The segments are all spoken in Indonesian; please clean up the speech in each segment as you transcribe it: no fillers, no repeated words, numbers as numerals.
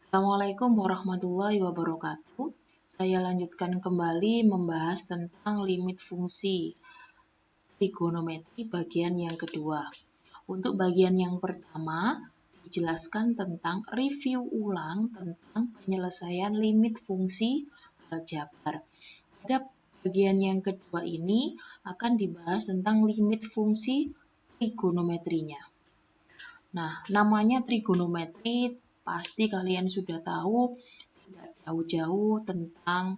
Assalamualaikum warahmatullahi wabarakatuh. Saya lanjutkan kembali membahas tentang limit fungsi trigonometri bagian yang kedua. Untuk bagian yang pertama, dijelaskan tentang review ulang tentang penyelesaian limit fungsi aljabar. Pada bagian yang kedua ini akan dibahas tentang limit fungsi trigonometrinya. Nah, namanya trigonometri pasti kalian sudah tahu, tidak jauh-jauh tentang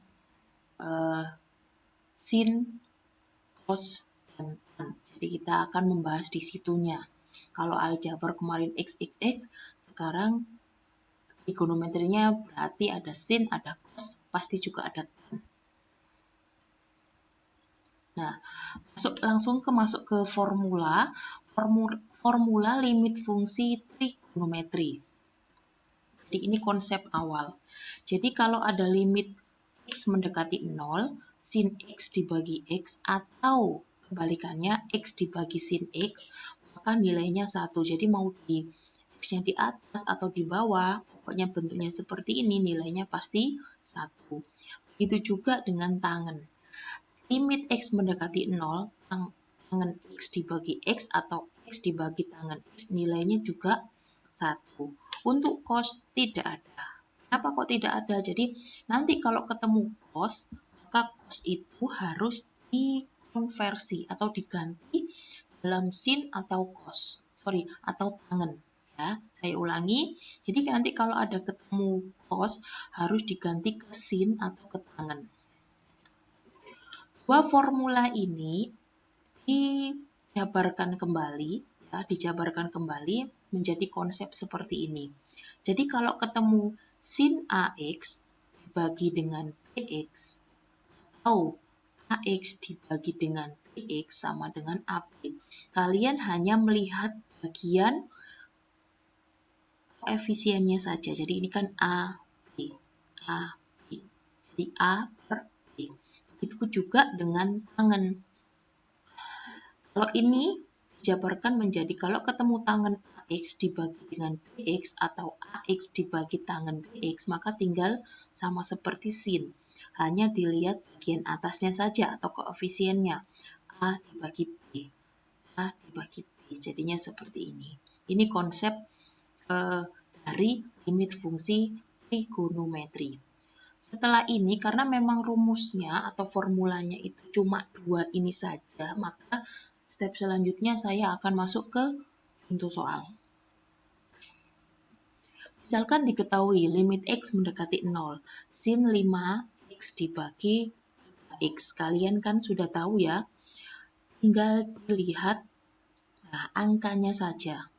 sin, cos, dan tan. Jadi kita akan membahas di situnya. Kalau aljabar kemarin x, sekarang trigonometrinya berarti ada sin, ada cos, pasti juga ada tan. Nah, masuk ke formula limit fungsi trigonometri. Jadi ini konsep awal. Jadi kalau ada limit x mendekati 0, sin x dibagi x, atau kebalikannya x dibagi sin x, maka nilainya 1. Jadi mau di x-nya di atas atau di bawah, pokoknya bentuknya seperti ini, nilainya pasti 1. Begitu juga dengan tangen. Limit x mendekati 0, tangen x dibagi x atau x dibagi tangen x, nilainya juga 1. Untuk cos tidak ada. Kenapa kok tidak ada? Jadi nanti kalau ketemu cos, maka cos itu harus dikonversi atau diganti dalam sin atau cos. Atau tangen. Ya, saya ulangi. Jadi nanti kalau ada ketemu cos, harus diganti ke sin atau ke tangen. Dua formula ini dijabarkan kembali menjadi konsep seperti ini. Jadi kalau ketemu sin AX dibagi dengan BX atau AX dibagi dengan BX sama dengan AB, kalian hanya melihat bagian koefisiennya saja. Jadi ini kan AB, jadi A per B. Begitu juga dengan tangen. Kalau ini dijabarkan menjadi kalau ketemu tangen AX dibagi dengan BX atau AX dibagi tangen BX, maka tinggal sama seperti sin. Hanya dilihat bagian atasnya saja atau koefisiennya. A dibagi B. A dibagi B. Jadinya seperti ini. Ini konsep dari limit fungsi trigonometri. Setelah ini, karena memang rumusnya atau formulanya itu cuma 2 ini saja, maka step selanjutnya saya akan masuk ke contoh soal. Misalkan diketahui limit x mendekati 0, sin 5x dibagi x. Kalian kan sudah tahu ya, tinggal dilihat angkanya saja.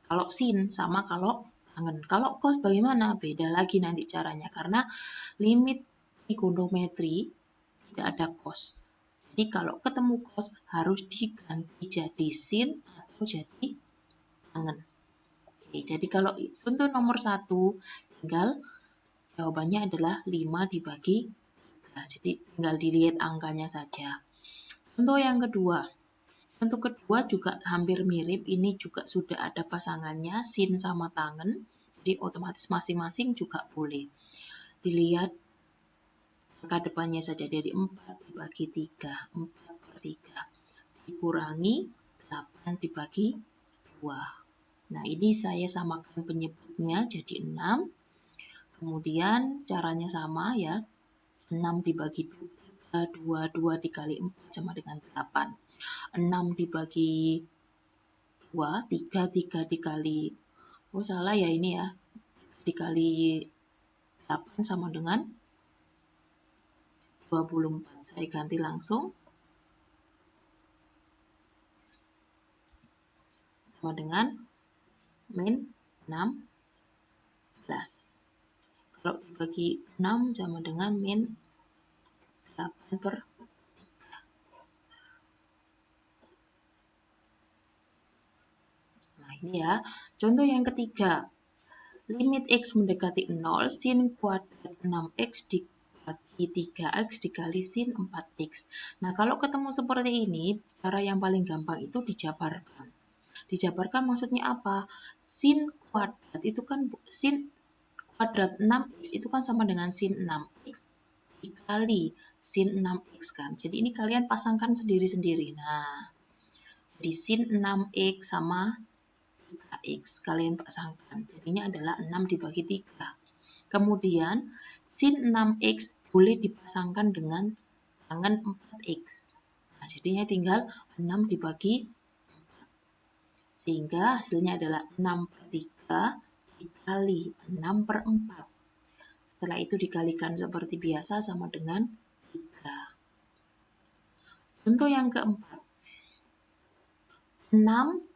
Kalau sin sama kalau tangen. Kalau cos bagaimana? Beda lagi nanti caranya, karena limit trigonometri tidak ada cos. Jadi kalau ketemu cos harus diganti jadi sin atau jadi tangen. Oke, jadi kalau untuk nomor 1, tinggal jawabannya adalah 5 dibagi 3. Jadi tinggal dilihat angkanya saja. Contoh yang kedua. Contoh kedua juga hampir mirip. Ini juga sudah ada pasangannya, sin sama tangen. Jadi otomatis masing-masing juga boleh. Dilihat angka depannya saja, dari 4 dibagi 3. 4 per 3. Dikurangi 8 dibagi 2. Nah, ini saya samakan penyebutnya jadi 6. Kemudian caranya sama ya. 6 dibagi 2, 2 dikali 4 sama dengan 8. 6 dibagi 2, 3 dikali, oh salah ya ini ya, dikali 8 sama dengan 24. Saya ganti langsung. Sama dengan min 16. Kalau dibagi 6 sama dengan min 8 per 3. Nah ini ya, contoh yang ketiga. Limit x mendekati 0, sin kuadrat 6x dibagi 3x dikali sin 4x. Nah kalau ketemu seperti ini, cara yang paling gampang itu dijabarkan. Dijabarkan maksudnya apa? Sin kuadrat itu kan sin kuadrat 6x itu kan sama dengan sin 6x dikali sin 6x kan. Jadi ini kalian pasangkan sendiri-sendiri. Nah, jadi sin 6x sama 3x kalian pasangkan. Jadinya adalah 6 dibagi 3. Kemudian sin 6x boleh dipasangkan dengan tangan 4x. Nah, jadinya tinggal 6 dibagi 4. Sehingga hasilnya adalah 6 per 3 dikali 6 per 4. Setelah itu dikalikan seperti biasa sama dengan 3. Contoh yang keempat. 6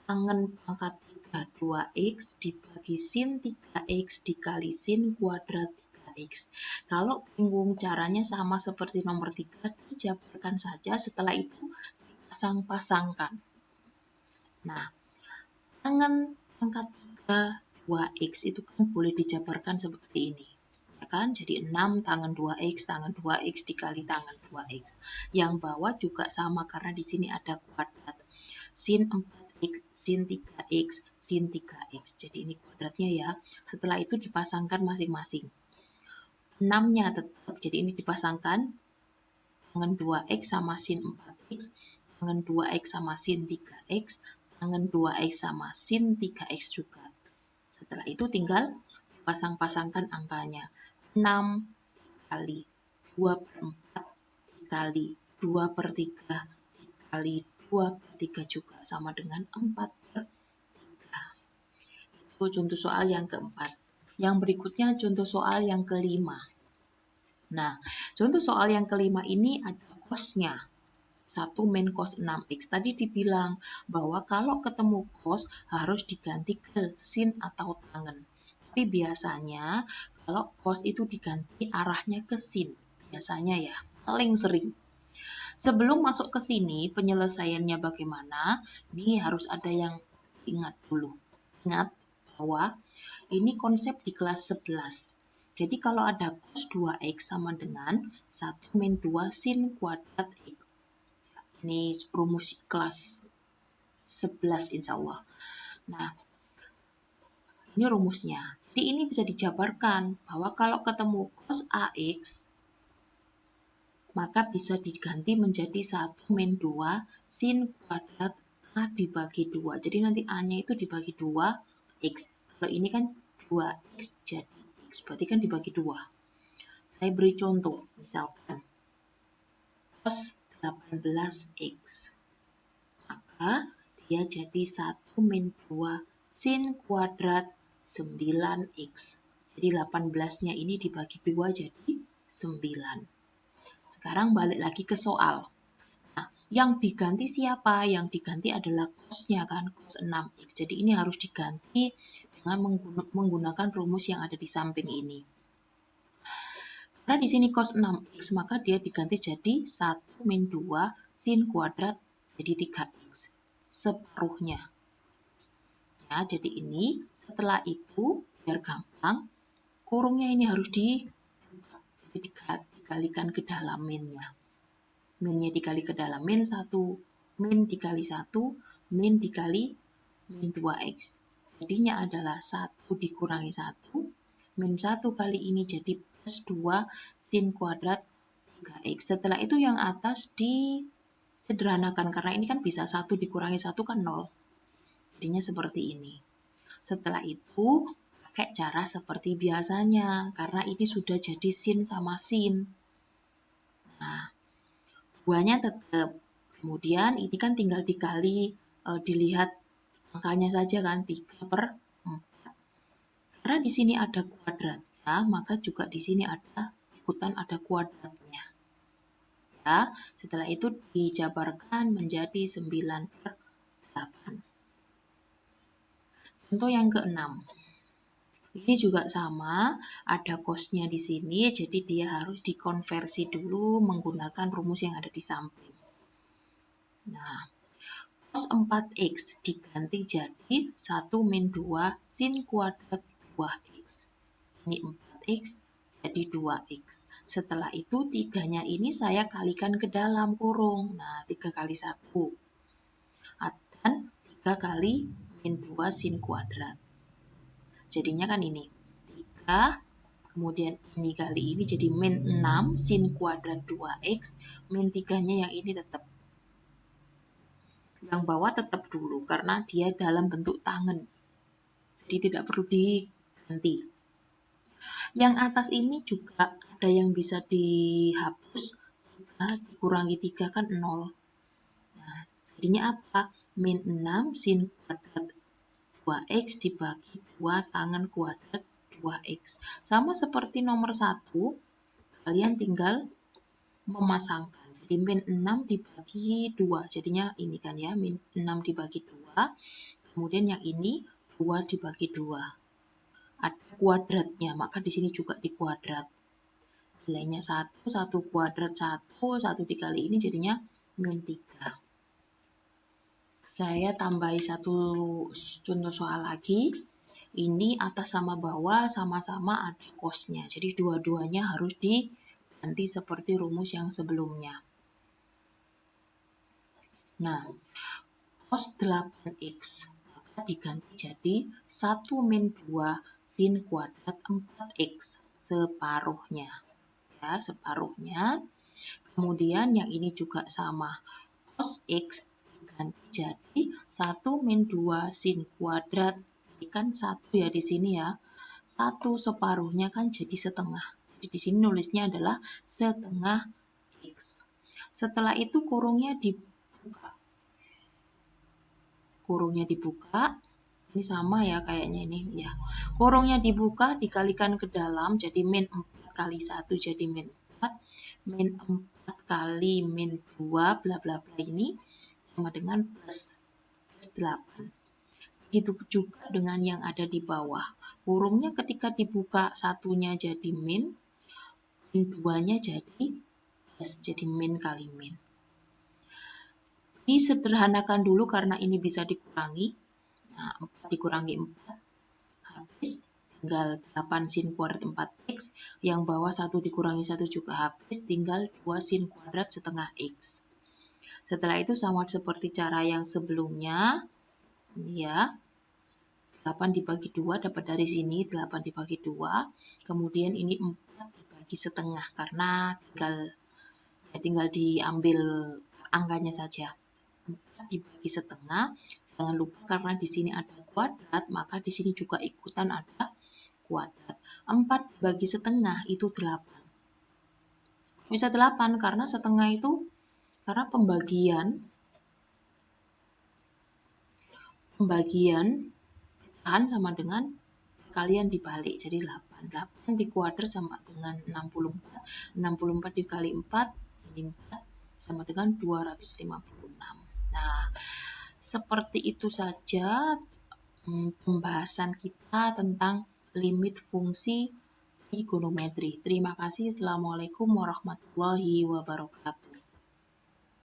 tangen pangkat 3 2x dibagi sin 3x dikali sin kuadrat 3x. Kalau bingung caranya sama seperti nomor 3, dijabarkan saja, setelah itu dipasang-pasangkan. Nah, tangen pangkat 3 2x itu kan boleh dijabarkan seperti ini. Ya kan? Jadi 6 tangen 2x dikali tangen 2x. Yang bawah juga sama karena di sini ada kuadrat. Sin 4x, sin 3x, sin 3x. Jadi ini kuadratnya ya. Setelah itu dipasangkan masing-masing. 6-nya tetap, jadi ini dipasangkan. Tangen 2x sama sin 4x, tangen 2x sama sin 3x, tangen 2x sama sin 3x juga. Setelah itu tinggal dipasang-pasangkan angkanya. 6 dikali 2 per 4 dikali 2 per 3 dikali 2 per 3 juga sama dengan 4 per 3. Itu contoh soal yang keempat. Yang berikutnya contoh soal yang kelima. Nah, contoh soal yang kelima ini ada cosnya. 1 min cos 6x. Tadi dibilang bahwa kalau ketemu cos harus diganti ke sin atau tangen. Tapi biasanya kalau cos itu diganti arahnya ke sin. Biasanya ya, paling sering. Sebelum masuk ke sini, penyelesaiannya bagaimana? Ini harus ada yang ingat dulu. Ingat bahwa ini konsep di kelas 11. Jadi kalau ada cos 2x sama dengan 1 min 2 sin kuadrat x. Ini rumus kelas 11 insya Allah. Nah, ini rumusnya. Jadi ini bisa dijabarkan bahwa kalau ketemu cos AX, maka bisa diganti menjadi 1 min 2 sin kuadrat A dibagi 2. Jadi nanti A-nya itu dibagi 2x. Kalau ini kan 2x jadi x, berarti kan dibagi 2. Saya beri contoh, misalkan cos 18x. Maka dia jadi 1 min 2 sin kuadrat 9x. Jadi 18-nya ini dibagi 2 jadi 9. Sekarang balik lagi ke soal. Nah, yang diganti siapa? Yang diganti adalah cosnya kan, cos 6x. Jadi ini harus diganti dengan menggunakan rumus yang ada di samping ini. Karena di sini cos 6x, maka dia diganti jadi 1 min 2 sin kuadrat jadi 3x. Separuhnya. Ya, jadi ini setelah itu, biar gampang, kurungnya ini harus dikalikan ke dalam minnya. Minnya dikali ke dalam min 1, min dikali 1, min dikali min 2x. Jadinya adalah 1 dikurangi 1, min 1 kali ini jadi plus 2 sin kuadrat 3x. Setelah itu yang atas disederhanakan, karena ini kan bisa 1 dikurangi 1 kan 0. Jadinya seperti ini. Setelah itu pakai cara seperti biasanya, karena ini sudah jadi sin sama sin. Nah, buahnya tetap. Kemudian ini kan tinggal dikali, dilihat angkanya saja kan, 3 per 4. Karena di sini ada kuadratnya, maka juga di sini ikutan ada kuadratnya. Ya, setelah itu dijabarkan menjadi 9 per 8. Contoh yang keenam. Ini juga sama, ada cosnya di sini, jadi dia harus dikonversi dulu menggunakan rumus yang ada di samping. Nah, cos 4x diganti jadi 1 min 2 sin kuadrat 2x. Ini 4x jadi 2x. Setelah itu 3-nya ini saya kalikan ke dalam kurung. Nah, 3 kali 1. Dan 3 kali min 2 sin kuadrat. Jadinya kan ini 3 Kemudian ini kali ini jadi min 6 sin kuadrat 2x, min 3-nya yang ini tetap. Yang bawah tetap dulu karena dia dalam bentuk tangen. Jadi tidak perlu diganti. Yang atas ini juga ada yang bisa dihapus, dikurangi 3 kan 0. Nah, jadinya apa? Min 6 sin kuadrat 2x dibagi 2 tangen kuadrat 2x. Sama seperti nomor 1, kalian tinggal memasangkan. Jadi min 6 dibagi 2. Jadinya ini kan ya, min 6 dibagi 2. Kemudian yang ini 2 dibagi 2. Ada kuadratnya, maka di sini juga dikuadrat. Nilainya 1, 1 kuadrat 1, 1 dikali ini jadinya min 3. Saya tambahi satu contoh soal lagi. Ini atas sama bawah sama-sama ada cosnya. Jadi dua-duanya harus diganti seperti rumus yang sebelumnya. Nah, cos 8x maka diganti jadi 1 min 2 sin kuadrat 4x separuhnya. Ya, separuhnya. Kemudian yang ini juga sama. Cos x diganti jadi 1 min 2 sin kuadrat. Ini kan 1 ya di sini ya. 1 separuhnya kan jadi setengah. Jadi di sini nulisnya adalah setengah x. Setelah itu kurungnya dibuka. Kurungnya dibuka. Ini sama ya kayaknya ini ya. Kurungnya dibuka dikalikan ke dalam jadi min 4 kali 1 jadi min 4. Min 4 kali min 2 bla bla bla ini sama dengan plus 8. Begitu juga dengan yang ada di bawah. Kurungnya ketika dibuka satunya jadi min 2-nya jadi plus, jadi min kali min. Disederhanakan dulu karena ini bisa dikurangi. Nah, 4 dikurangi 4 habis, tinggal 8 sin kuadrat 4x. Yang bawah 1 dikurangi 1 juga habis, tinggal 2 sin kuadrat setengah x. Setelah itu sama seperti cara yang sebelumnya, ya. 8 dibagi 2 dapat dari sini 8 dibagi 2. Kemudian ini 4 dibagi setengah karena tinggal diambil angkanya saja. 4 dibagi setengah. Jangan lupa karena di sini ada kuadrat, maka di sini juga ikutan ada kuadrat. 4 dibagi setengah itu 8. Bisa 8 karena setengah itu karena pembagian pecahan sama dengan kalian dibalik, jadi 8. 8 dikuadrat sama dengan 64. 64 dikali 4, ini 4, sama dengan 256. Nah, seperti itu saja pembahasan kita tentang limit fungsi trigonometri. Terima kasih. Assalamualaikum warahmatullahi wabarakatuh.